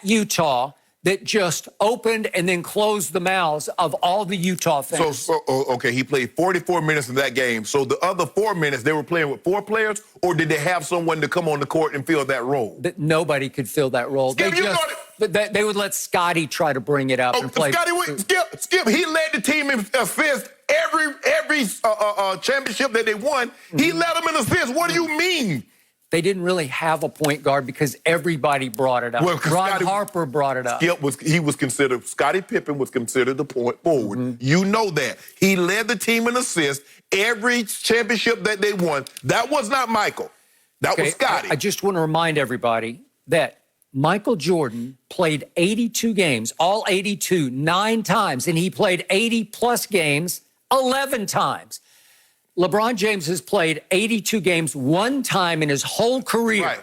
Utah that just opened and then closed the mouths of all the Utah fans. Okay, he played 44 minutes in that game. So the other 4 minutes, they were playing with 4 players, or did they have someone to come on the court and fill that role? Nobody could fill that role. Skip, They would let Scotty try to bring it up and play. Skip, he led the team in assists every championship that they won. He led them in assists. What do you mean? They didn't really have a point guard because everybody brought it up. Well, Ron Harper brought it up. Scottie Pippen was considered the point forward. You know that. He led the team in assists every championship that they won. That was not Michael. That was Scottie. I just want to remind everybody that Michael Jordan played 82 games, all 82, 9 times, and he played 80-plus games 11 times. LeBron James has played 82 games 1 time in his whole career. Right.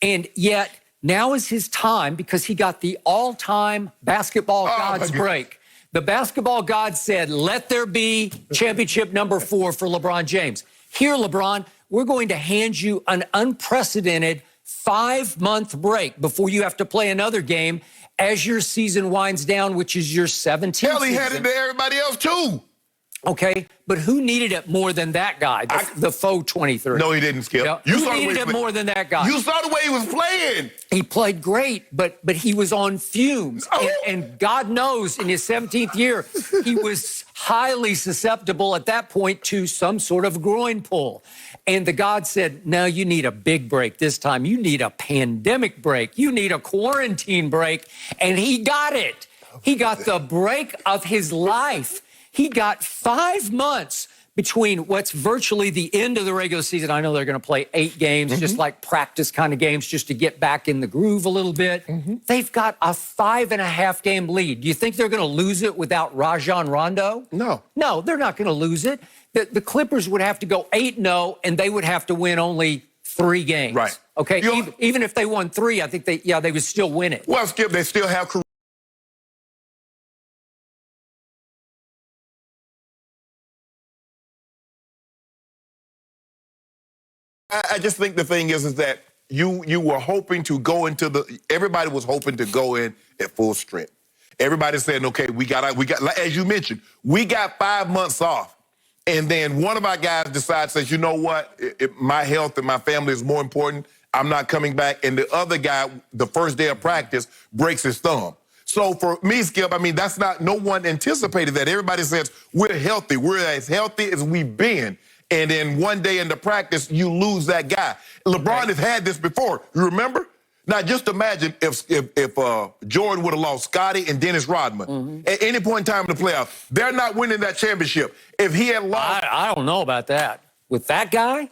And yet, now is his time because he got the all-time basketball gods break. The basketball gods said, let there be championship number 4 for LeBron James. Here, LeBron, we're going to hand you an unprecedented 5-month break before you have to play another game as your season winds down, which is your 17th Hell, he season. had it to everybody else, too. Okay, but who needed it more than that guy, the faux 23? No, he didn't, Skip. Yeah. Who needed it more than that guy? You saw the way he was playing. He played great, but he was on fumes. And God knows, in his 17th year, he was highly susceptible at that point to some sort of groin pull. And the God said, no, you need a big break this time. You need a pandemic break. You need a quarantine break. And he got it. He got the break of his life. He got 5 months between what's virtually the end of the regular season. I know they're going to play 8 games, just like practice kind of games, just to get back in the groove a little bit. They've got a 5.5-game lead. Do you think they're going to lose it without Rajon Rondo? No. No, they're not going to lose it. The Clippers would have to go 8-0, and they would have to win only 3 games. Right. Okay, even if they won 3, I think they would still win it. Well, Skip, they still have I just think the thing is that you were hoping to go into everybody was hoping to go in at full strength. Everybody's saying, okay, we got, as you mentioned, we got 5 months off. And then one of our guys decides, says, you know what, my health and my family is more important. I'm not coming back. And the other guy, the first day of practice, breaks his thumb. So for me, Skip, I mean, no one anticipated that. Everybody says, we're healthy. We're as healthy as we've been. And then one day in the practice, you lose that guy. LeBron has had this before. You remember? Now, just imagine if Jordan would have lost Scottie and Dennis Rodman at any point in time in the playoffs. They're not winning that championship. If he had lost... I don't know about that. With that guy,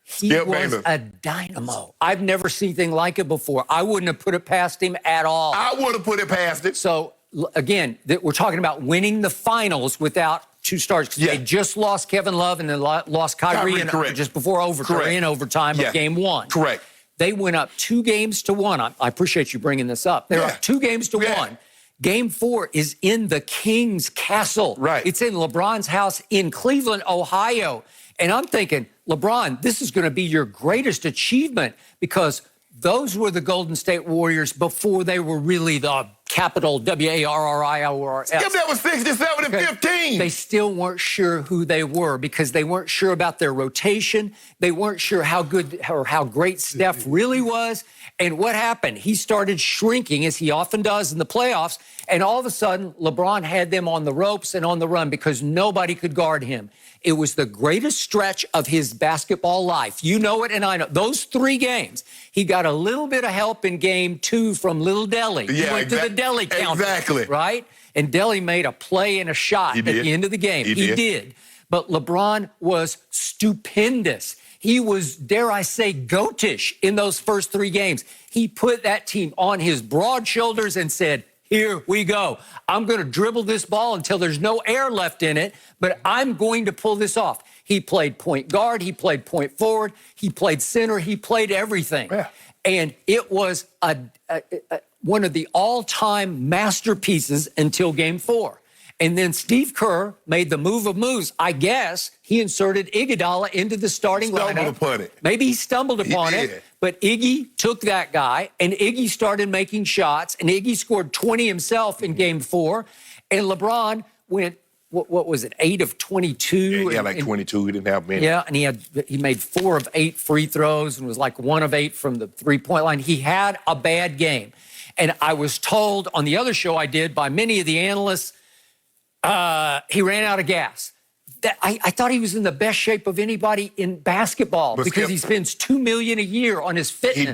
he was a dynamo. I've never seen anything like it before. I wouldn't have put it past him at all. I would have put it past it. So, again, we're talking about winning the finals without 2 stars. They just lost Kevin Love and then lost Kyrie just before overtime, in overtime of game 1. Correct. They went up 2 games to 1. I appreciate you bringing this up. They're up 2 games to 1. Game 4 is in the King's Castle. Right. It's in LeBron's house in Cleveland, Ohio. And I'm thinking, LeBron, this is going to be your greatest achievement because those were the Golden State Warriors before they were really the capital W-A-R-R-I-O-R-S. Yeah, that was 67 and 15. They still weren't sure who they were because they weren't sure about their rotation. They weren't sure how good or how great Steph really was. And what happened? He started shrinking, as he often does in the playoffs, and all of a sudden, LeBron had them on the ropes and on the run because nobody could guard him. It was the greatest stretch of his basketball life. You know it, and I know. Those 3 games, he got a little bit of help in game 2 from Little Delly. He went to the Delly counter. Exactly. Right? And Delly made a play and a shot at the end of the game. He did. But LeBron was stupendous. He was, dare I say, goatish in those first 3 games. He put that team on his broad shoulders and said, here we go. I'm going to dribble this ball until there's no air left in it, but I'm going to pull this off. He played point guard. He played point forward. He played center. He played everything. Yeah. And it was one of the all-time masterpieces until game 4. And then Steve Kerr made the move of moves. I guess he inserted Iguodala into the starting lineup. Stumbled upon it. Maybe he stumbled upon it, but Iggy took that guy, and Iggy started making shots, and Iggy scored 20 himself in Game 4, and LeBron went, what was it, 8 of 22? Yeah, he had like 22. He didn't have many. Yeah, and he made 4 of 8 free throws and was like 1 of 8 from the three-point line. He had a bad game. And I was told on the other show I did by many of the analysts, he ran out of gas. I thought he was in the best shape of anybody in basketball because he spends $2 million a year on his fitness.